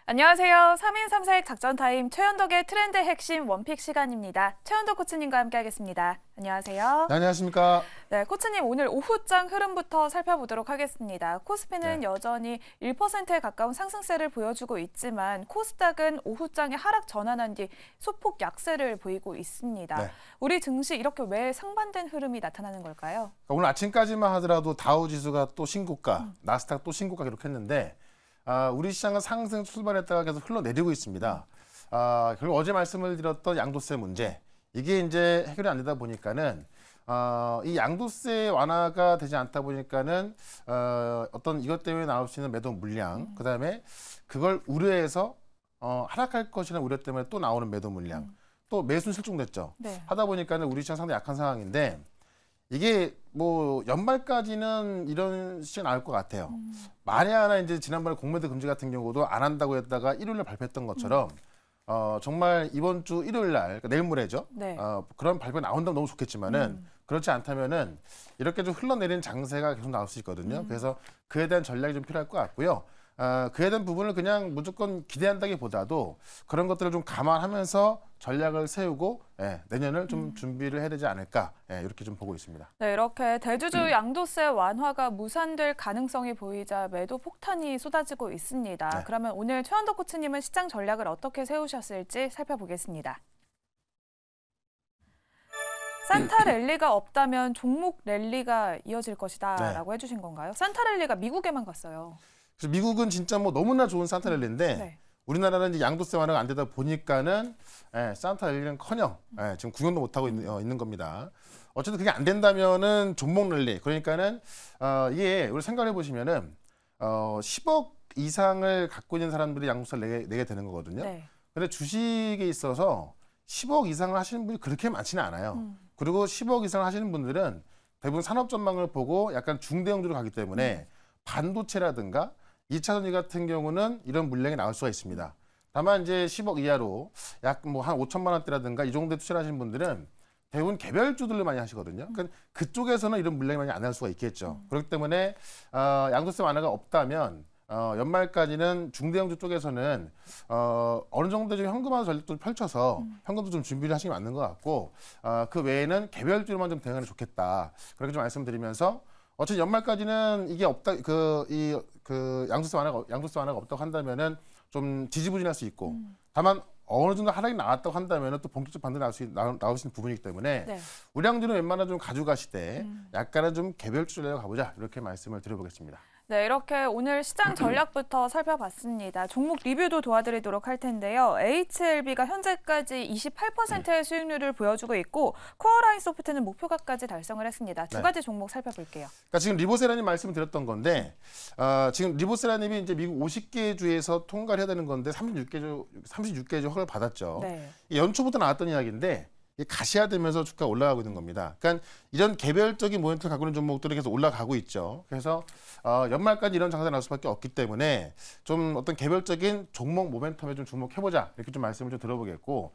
안녕하세요. 3인 3색 작전타임 최현덕의 트렌드 핵심 원픽 시간입니다. 최현덕 코치님과 함께하겠습니다. 안녕하세요. 네, 안녕하십니까. 네, 코치님 오늘 오후장 흐름부터 살펴보도록 하겠습니다. 코스피는 여전히 1%에 가까운 상승세를 보여주고 있지만 코스닥은 오후장에 하락 전환한 뒤 소폭 약세를 보이고 있습니다. 네. 우리 증시 이렇게 왜 상반된 흐름이 나타나는 걸까요? 오늘 아침까지만 하더라도 다우지수가 또 신고가, 나스닥 또 신고가 기록했는데 우리 시장은 상승 출발했다가 계속 흘러내리고 있습니다. 결국 어제 말씀을 드렸던 양도세 문제, 이게 이제 해결이 안 되다 보니까는 이 양도세 완화가 되지 않다 보니까는 어떤 이것 때문에 나올 수 있는 매도 물량, 그다음에 그걸 우려해서 하락할 것이라는 우려 때문에 또 나오는 매도 물량, 또 매수는 실종됐죠. 네. 하다 보니까는 우리 시장 상당히 약한 상황인데 이게 뭐 연말까지는 이런 시즌 나올 것 같아요. 만에 하나 이제 지난번에 공매도 금지 같은 경우도 안 한다고 했다가 일요일에 발표했던 것처럼 정말 이번 주 일요일 날, 그러니까 내일 모레죠. 네. 그런 발표 나온다면 너무 좋겠지만은 그렇지 않다면은 이렇게 좀 흘러내리는 장세가 계속 나올 수 있거든요. 그래서 그에 대한 전략이 좀 필요할 것 같고요. 그에 대한 부분을 그냥 무조건 기대한다기보다도 그런 것들을 좀 감안하면서 전략을 세우고 내년을 좀 준비를 해야 되지 않을까 이렇게 좀 보고 있습니다. 네, 이렇게 대주주 양도세 완화가 무산될 가능성이 보이자 매도 폭탄이 쏟아지고 있습니다. 네. 그러면 오늘 최현덕 코치님은 시장 전략을 어떻게 세우셨을지 살펴보겠습니다. 산타 랠리가 없다면 종목 랠리가 이어질 것이다 라고 해주신 건가요? 산타 랠리가 미국에만 갔어요. 그래서 미국은 진짜 뭐 너무나 좋은 산타랠리인데 네. 우리나라는 이제 양도세 완화가 안 되다 보니까는 산타랠리는커녕 지금 구경도 못 하고 있는 겁니다. 어쨌든 그게 안 된다면은 종목 랠리, 그러니까는 이게 우리 생각해 보시면은 10억 이상을 갖고 있는 사람들이 양도세를 내게 되는 거거든요. 네. 근데 주식에 있어서 10억 이상을 하시는 분이 그렇게 많지는 않아요. 그리고 10억 이상을 하시는 분들은 대부분 산업 전망을 보고 약간 중대형주로 가기 때문에 반도체라든가 2차 전지 같은 경우는 이런 물량이 나올 수가 있습니다. 다만 이제 10억 이하로 약 뭐 한 5천만 원대라든가 이 정도에 투자를 하시는 분들은 대부분 개별주들로 많이 하시거든요. 그러니까 그쪽에서는 이런 물량이 많이 안 날 수가 있겠죠. 그렇기 때문에 양도세 완화가 없다면 연말까지는 중대형주 쪽에서는 어느 정도 좀 현금화 전략도 펼쳐서 현금도 좀 준비를 하시는 게 맞는 것 같고 그 외에는 개별주로만 좀 대응하는 게 좋겠다. 그렇게 좀 말씀드리면서 어차피 연말까지는 이게 없다, 양도세 완화가 없다고 한다면은 좀 지지부진할 수 있고, 다만 어느 정도 하락이 나왔다고 한다면은 또 본격적 반등이 나올 수 있는 부분이기 때문에 네. 우량주는 웬만하면 좀 가져가시되 약간은 좀 개별주 전략으로 가보자, 이렇게 말씀을 드려보겠습니다. 네, 이렇게 오늘 시장 전략부터 살펴봤습니다. 종목 리뷰도 도와드리도록 할 텐데요. HLB가 현재까지 28%의 수익률을 보여주고 있고 코어라인 소프트는 목표가까지 달성을 했습니다. 두 가지 종목 살펴볼게요. 그러니까 지금 리보세라님 말씀을 드렸던 건데 지금 리보세라님이 이제 미국 50개 주에서 통과를 해야 되는 건데 36개 주 허가를 받았죠. 네. 연초부터 나왔던 이야기인데 가시화되면서 주가가 올라가고 있는 겁니다. 그러니까 이런 개별적인 모멘트를 갖고 있는 종목들이 계속 올라가고 있죠. 그래서 연말까지 이런 장세가 나올 수밖에 없기 때문에 좀 어떤 개별적인 종목 모멘텀에 좀 주목해보자, 이렇게 좀 말씀을 좀 들어보겠고,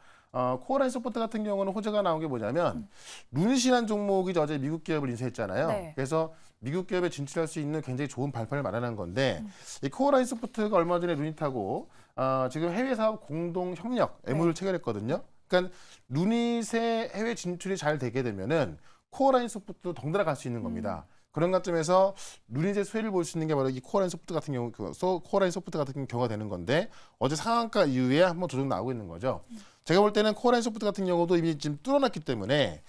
코어라인 소프트 같은 경우는 호재가 나온 게 뭐냐면 루닛이라는 종목이 어제 미국 기업을 인수했잖아요. 네. 그래서 미국 기업에 진출할 수 있는 굉장히 좋은 발판을 마련한 건데 이 코어라인 소프트가 얼마 전에 루닛하고 지금 해외 사업 공동 협력 MOU를 체결했거든요. 그러니까 루닛의 해외 진출이 잘 되게 되면은 코어라인 소프트도 덩달아 갈 수 있는 겁니다. 그런 관점에서 루닛의 수혜를 볼 수 있는 게 바로 이 코어라인 소프트 같은 경우, 코어라인 소프트 같은 경우가 되는 건데 어제 상한가 이후에 한번 조정 나오고 있는 거죠. 제가 볼 때는 코어라인 소프트 같은 경우도 이미 지금 뚫어놨기 때문에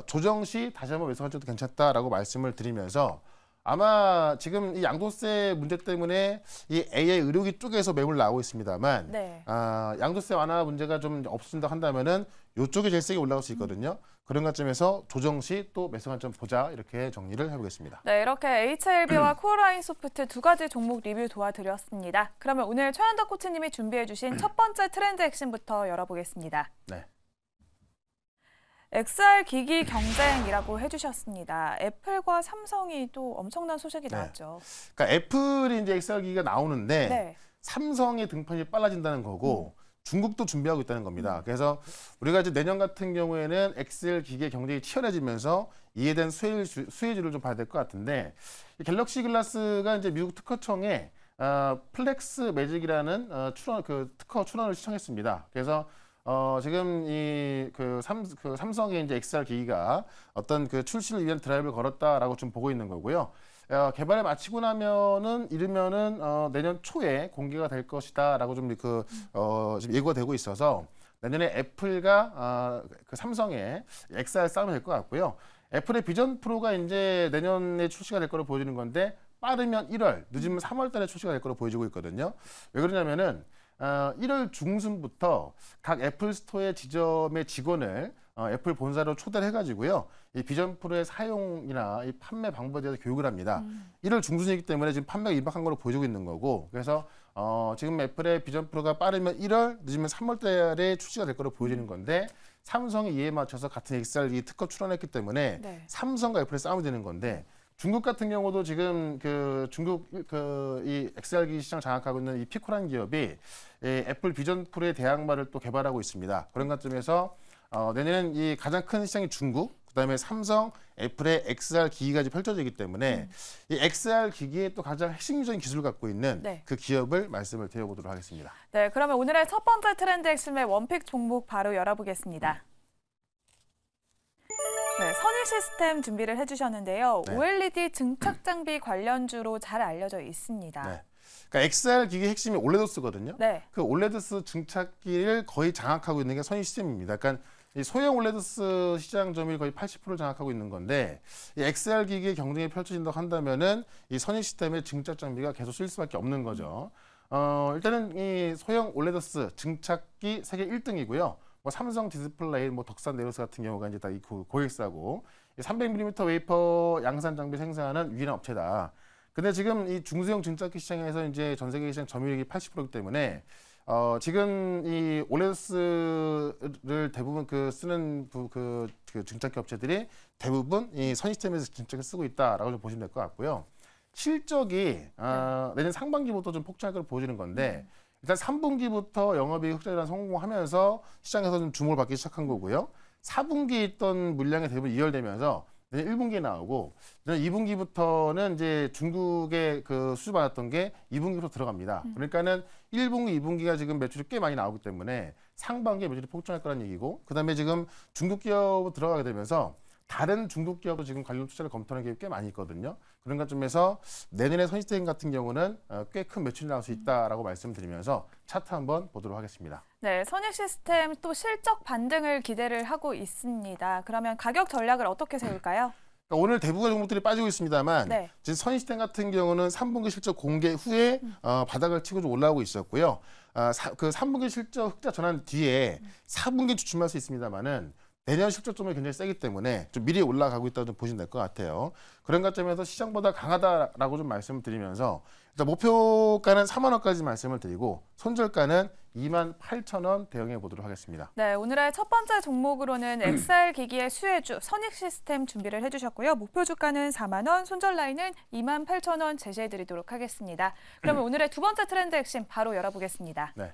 조정 시 다시 한번 매수한 적도 괜찮다라고 말씀을 드리면서 아마 지금 이 양도세 문제 때문에 이 AI 의료기 쪽에서 매물 나오고 있습니다만 네. 양도세 완화 문제가 좀 없어진다 한다면은 이쪽에 제일 세게 올라올 수 있거든요. 그런 관점에서 조정 시 또 매수 관점 보자, 이렇게 정리를 해보겠습니다. 네, 이렇게 HLB와 코어라인 소프트 두 가지 종목 리뷰 도와드렸습니다. 그러면 오늘 최현덕 코치님이 준비해주신 첫 번째 트렌드 핵심부터 열어보겠습니다. 네. XR 기기 경쟁이라고 해주셨습니다. 애플과 삼성이 또 엄청난 소식이 나왔죠. 그러니까 애플이 이제 XR 기기가 나오는데 네. 삼성의 등판이 빨라진다는 거고 중국도 준비하고 있다는 겁니다. 그래서 우리가 이제 내년 같은 경우에는 XR 기기의 경쟁이 치열해지면서 이에 대한 수혜주를 좀 봐야 될 것 같은데 이 갤럭시 글라스가 이제 미국 특허청에 플렉스 매직이라는 특허 출원을 신청했습니다. 그래서 지금 그 삼성의 이제 XR 기기가 어떤 그 출시를 위한 드라이브를 걸었다라고 좀 보고 있는 거고요. 개발을 마치고 나면은 이르면은 내년 초에 공개가 될 것이다라고 좀 지금 예고가 되고 있어서 내년에 애플과 그 삼성의 XR 싸움이 될 것 같고요. 애플의 비전 프로가 이제 내년에 출시가 될 거로 보여지는 건데 빠르면 1월, 늦으면 3월 달에 출시가 될 거로 보여지고 있거든요. 왜 그러냐면은 1월 중순부터 각 애플 스토어의 지점의 직원을 애플 본사로 초대를 해가지고요. 이 비전 프로의 사용이나 이 판매 방법에 대해서 교육을 합니다. 1월 중순이기 때문에 지금 판매가 임박한 걸로 보여지고 있는 거고, 그래서 지금 애플의 비전 프로가 빠르면 1월, 늦으면 3월 달에 출시가 될 거로 보여지는 건데, 삼성이 이에 맞춰서 같은 XR 특허 출원했기 때문에 네. 삼성과 애플의 싸움이 되는 건데, 중국 같은 경우도 지금 중국 이 XR기 시장 장악하고 있는 이 피코라는 기업이 애플 비전 프로의 대항마를 또 개발하고 있습니다. 그런 관점에서 내년엔 이 가장 큰 시장이 중국, 그다음에 삼성, 애플의 XR 기기가 펼쳐지기 때문에 이 XR 기기의 또 가장 핵심적인 기술을 갖고 있는 네. 그 기업을 말씀을 드려보도록 하겠습니다. 네, 그러면 오늘의 첫 번째 트렌드 핵심의 원픽 종목 바로 열어보겠습니다. 네, 선일 시스템 준비를 해주셨는데요. 네. OLED 증착 장비 관련주로 잘 알려져 있습니다. 네. 그러니까 XR 기기 핵심이 올레도스거든요. 네. 그 올레도스 증착기를 거의 장악하고 있는 게 선일 시스템입니다. 그러니까 이 소형 올레도스 시장 점유율 거의 80%를 장악하고 있는 건데, 이 XR 기기의 경쟁이 펼쳐진다고 한다면은 이 선일 시스템의 증착 장비가 계속 쓸 수밖에 없는 거죠. 일단은 이 소형 올레도스 증착기 세계 1등이고요. 뭐 삼성 디스플레이, 뭐 덕산 네로스 같은 경우가 이제 다 이 고객사고, 300mm 웨이퍼 양산 장비 생산하는 유일한 업체다. 근데 지금 이 중소형 증착기 시장에서 이제 전 세계 시장 점유율이 80%이기 때문에 지금 이 올레도스를 대부분 쓰는 그 증착기 업체들이 대부분 이 선 시스템에서 증착을 쓰고 있다라고 좀 보시면 될 것 같고요. 실적이 내년 상반기부터 좀 폭증할 것으로 보여지는 건데, 일단 3분기부터 영업이익 흑자율 성공하면서 시장에서 좀 주목을 받기 시작한 거고요. 4분기에 있던 물량이 대부분 이월되면서 내년 1분기에 나오고, 내년 2분기부터는 이제 중국에 수주 받았던 게 2분기부터 들어갑니다. 그러니까는 1분기, 2분기가 지금 매출이 꽤 많이 나오기 때문에 상반기에 매출이 폭증할 거라는 얘기고, 그다음에 지금 중국 기업 들어가게 되면서 다른 중국 기업도 지금 관련 투자를 검토하는 기업이 꽤 많이 있거든요. 그런 관점에서 내년에 선시스템 같은 경우는 꽤 큰 매출이 나올 수 있다라고 말씀드리면서 차트 한번 보도록 하겠습니다. 네, 선일 시스템 또 실적 반등을 기대를 하고 있습니다. 그러면 가격 전략을 어떻게 세울까요? 그러니까 오늘 대부분 종목들이 빠지고 있습니다만, 네. 지금 선시스템 같은 경우는 3분기 실적 공개 후에 바닥을 치고 좀 올라오고 있었고요. 그 3분기 실적 흑자 전환 뒤에 4분기 주춤할 수 있습니다만은 내년 실적점이 굉장히 세기 때문에 좀 미리 올라가고 있다고 좀 보시면 될 것 같아요. 그런 관점에서 시장보다 강하다라고 좀 말씀을 드리면서, 일단 목표가는 4만 원까지 말씀을 드리고 손절가는 28,000원 대응해 보도록 하겠습니다. 네, 오늘의 첫 번째 종목으로는 XR 기기의 수혜주 선익 시스템 준비를 해주셨고요. 목표 주가는 4만 원, 손절 라인은 28,000원 제시해드리도록 하겠습니다. 그러면 오늘의 두 번째 트렌드 핵심 바로 열어보겠습니다. 네.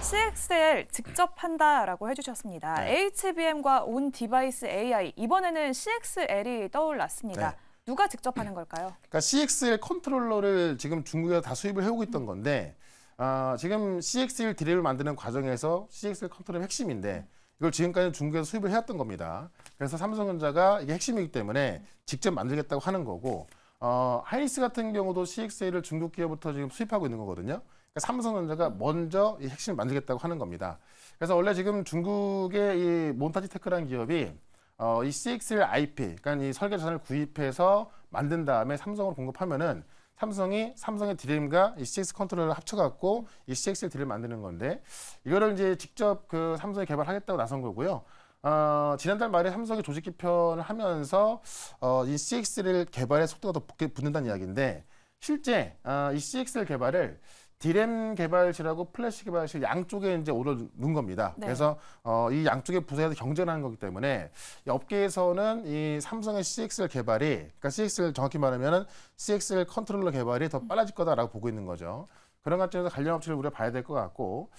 CXL 직접 한다라고 해주셨습니다. 네. HBM과 온 디바이스 AI, 이번에는 CXL이 떠올랐습니다. 네. 누가 직접 하는 걸까요? 그러니까 CXL 컨트롤러를 지금 중국에서 다 수입을 해오고 있던 건데, 지금 CXL 디램을 만드는 과정에서 CXL 컨트롤이 핵심인데, 이걸 지금까지 중국에서 수입을 해왔던 겁니다. 그래서 삼성전자가 이게 핵심이기 때문에 직접 만들겠다고 하는 거고, 하이닉스 같은 경우도 CXL을 중국 기업부터 지금 수입하고 있는 거거든요. 그러니까 삼성전자가 먼저 이 핵심을 만들겠다고 하는 겁니다. 그래서 원래 지금 중국의 이 몬타지 테크라는 기업이 이 CXL IP, 그러니까 이 설계 자산을 구입해서 만든 다음에 삼성으로 공급하면은 삼성의 디램과 이 CX 컨트롤러를 합쳐갖고 이 CXL 디램을 만드는 건데, 이거를 이제 직접 삼성이 개발하겠다고 나선 거고요. 지난달 말에 삼성이 조직 개편을 하면서 이 CXL 개발의 속도가 더 붙는다는 이야기인데, 실제 이 CXL 개발을 디램 개발실하고 플래시 개발실 양쪽에 이제 오려놓은 겁니다. 네. 그래서 이 양쪽의 부서에서 경쟁하는 거기 때문에 이 업계에서는 이 삼성의 CXL 개발이, 그러니까 CXL 정확히 말하면은 CXL 컨트롤러 개발이 더 빨라질 거다라고 보고 있는 거죠. 그런 관점에서 관련 업체를 우리가 봐야 될 것 같고,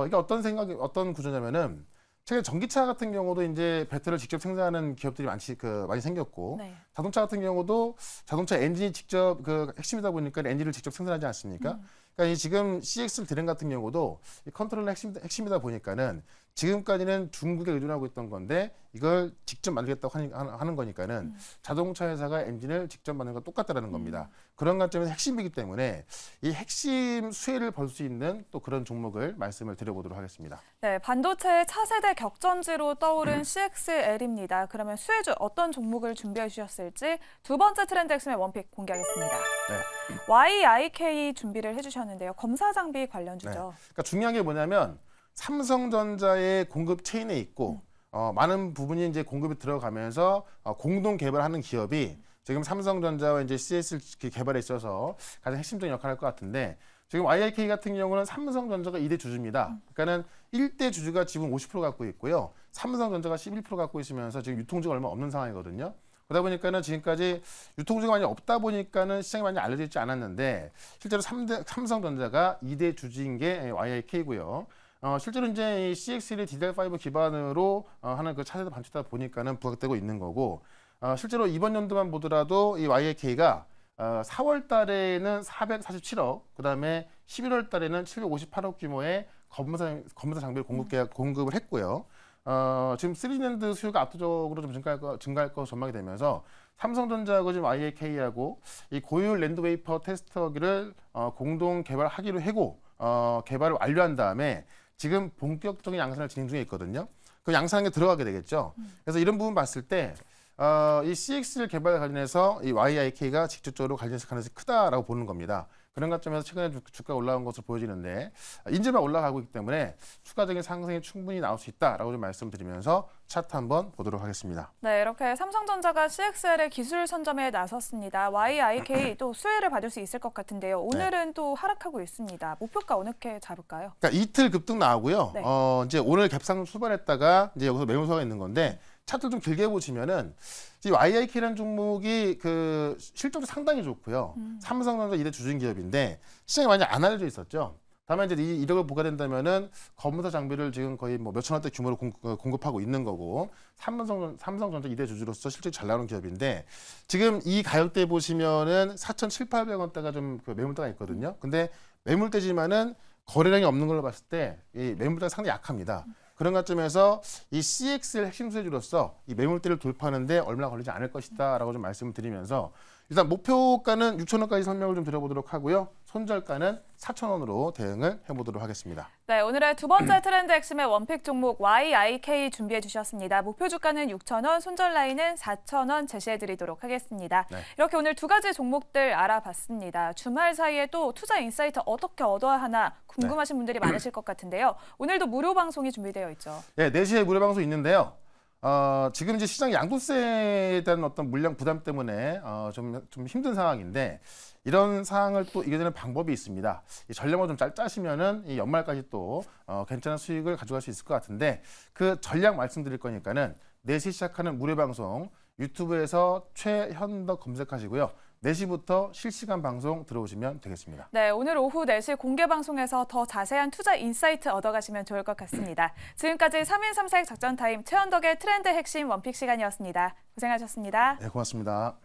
이게 어떤 구조냐면은 최근 전기차 같은 경우도 이제 배터리를 직접 생산하는 기업들이 많이 생겼고 네. 자동차 같은 경우도 자동차 엔진이 직접 핵심이다 보니까 엔진을 직접 생산하지 않습니까? 그러니까 이 지금 CX 드램 같은 경우도 이 컨트롤러 핵심이다 보니까는 지금까지는 중국에 의존하고 있던 건데 이걸 직접 만들겠다고 하는 거니까는 자동차 회사가 엔진을 직접 만드는 건 똑같다라는 겁니다. 그런 관점에서 핵심이기 때문에 이 핵심 수혜를 벌 수 있는 또 그런 종목을 말씀을 드려보도록 하겠습니다. 네, 반도체의 차세대 격전지로 떠오른 CXL입니다. 그러면 수혜주 어떤 종목을 준비해 주셨을지 두 번째 트렌드 핵심의 원픽 공개하겠습니다. 네. YIK 준비를 해주셨는데요. 검사 장비 관련주죠. 네. 그러니까 중요한 게 뭐냐면 삼성전자의 공급 체인에 있고 많은 부분이 이제 공급이 들어가면서 공동 개발하는 기업이 지금 삼성전자와 이제 CS 개발에 있어서 가장 핵심적인 역할을 할 것 같은데 지금 YIK 같은 경우는 삼성전자가 2대 주주입니다. 그러니까는 1대 주주가 지분 50% 갖고 있고요. 삼성전자가 11% 갖고 있으면서 지금 유통주가 얼마 없는 상황이거든요. 그러다 보니까는 지금까지 유통주가 많이 없다 보니까는 시장이 많이 알려져 있지 않았는데 실제로 삼성전자가 2대 주주인 게 YIK고요. 실제로 이제 이 CXL이 DDR5 기반으로 하는 그 차세대 반도체다 보니까는 부각되고 있는 거고, 실제로 이번 연도만 보더라도 이 YIK가 4월 달에는 447억, 그다음에 11월 달에는 758억 규모의 검사 장비를 공급을 했고요. 지금 3낸드 수요가 압도적으로 좀 증가할 거 전망이 되면서 삼성전자하고 지금 YIK하고 이 고효율 랜드 웨이퍼 테스터기를 공동 개발하기로 하고 개발을 완료한 다음에 지금 본격적인 양산을 진행 중에 있거든요. 그 양산에 들어가게 되겠죠. 그래서 이런 부분 봤을 때 이 CXL 개발 관련해서 이 YIK가 직접적으로 관련해서 가능성이 크다라고 보는 겁니다. 그런 관점에서 최근에 주가가 올라온 것으로 보여지는데 인지만 올라가고 있기 때문에 추가적인 상승이 충분히 나올 수 있다라고 좀 말씀드리면서 차트 한번 보도록 하겠습니다. 네, 이렇게 삼성전자가 CXL의 기술 선점에 나섰습니다. YIK 또 수혜를 받을 수 있을 것 같은데요. 오늘은 또 하락하고 있습니다. 목표가 어떻게 잡을까요? 그러니까 이틀 급등 나오고요. 네. 이제 오늘 갭상 수반했다가 이제 여기서 매물소가 있는 건데 차트 좀 길게 보시면은 이 YIK라는 종목이 그 실적도 상당히 좋고요. 삼성전자 2대 주주인 기업인데 시장에 많이 안 알려져 있었죠. 다만 이제 이 이력을 보게 된다면은 검사 장비를 지금 거의 뭐 몇천 원대 규모로 공급하고 있는 거고 삼성전자 2대 주주로서 실적이 잘 나오는 기업인데 지금 이 가격대 보시면은 4,700~800원대가 좀 그 매물대가 있거든요. 근데 매물대지만은 거래량이 없는 걸로 봤을 때 이 매물대가 상당히 약합니다. 그런 관점에서 이 CXL 핵심 수혜주로서 이 매물대를 돌파하는데 얼마나 걸리지 않을 것이다라고 좀 말씀을 드리면서 일단 목표가는 6,000원까지 설명을 좀 드려보도록 하고요. 손절가는 4,000원으로 대응을 해보도록 하겠습니다. 네, 오늘의 두 번째 트렌드 핵심의 원픽 종목 YIK 준비해 주셨습니다. 목표 주가는 6,000원, 손절 라인은 4,000원 제시해드리도록 하겠습니다. 네. 이렇게 오늘 두 가지 종목들 알아봤습니다. 주말 사이에 또 투자 인사이트 어떻게 얻어야 하나 궁금하신 분들이 많으실 것 같은데요. 오늘도 무료 방송이 준비되어 있죠. 네, 4시에 무료 방송 있는데요. 지금 이제 시장 양도세에 대한 어떤 물량 부담 때문에 좀 힘든 상황인데 이런 상황을 또 이겨내는 방법이 있습니다. 이 전략을 좀 짜시면은 이 연말까지 또 괜찮은 수익을 가져갈 수 있을 것 같은데 그 전략 말씀드릴 거니까는 4시 시작하는 무료 방송 유튜브에서 최현덕 검색하시고요. 4시부터 실시간 방송 들어오시면 되겠습니다. 네, 오늘 오후 4시 공개 방송에서 더 자세한 투자 인사이트 얻어가시면 좋을 것 같습니다. 지금까지 3인 3색 작전 타임 최현덕의 트렌드 핵심 원픽 시간이었습니다. 고생하셨습니다. 네, 고맙습니다.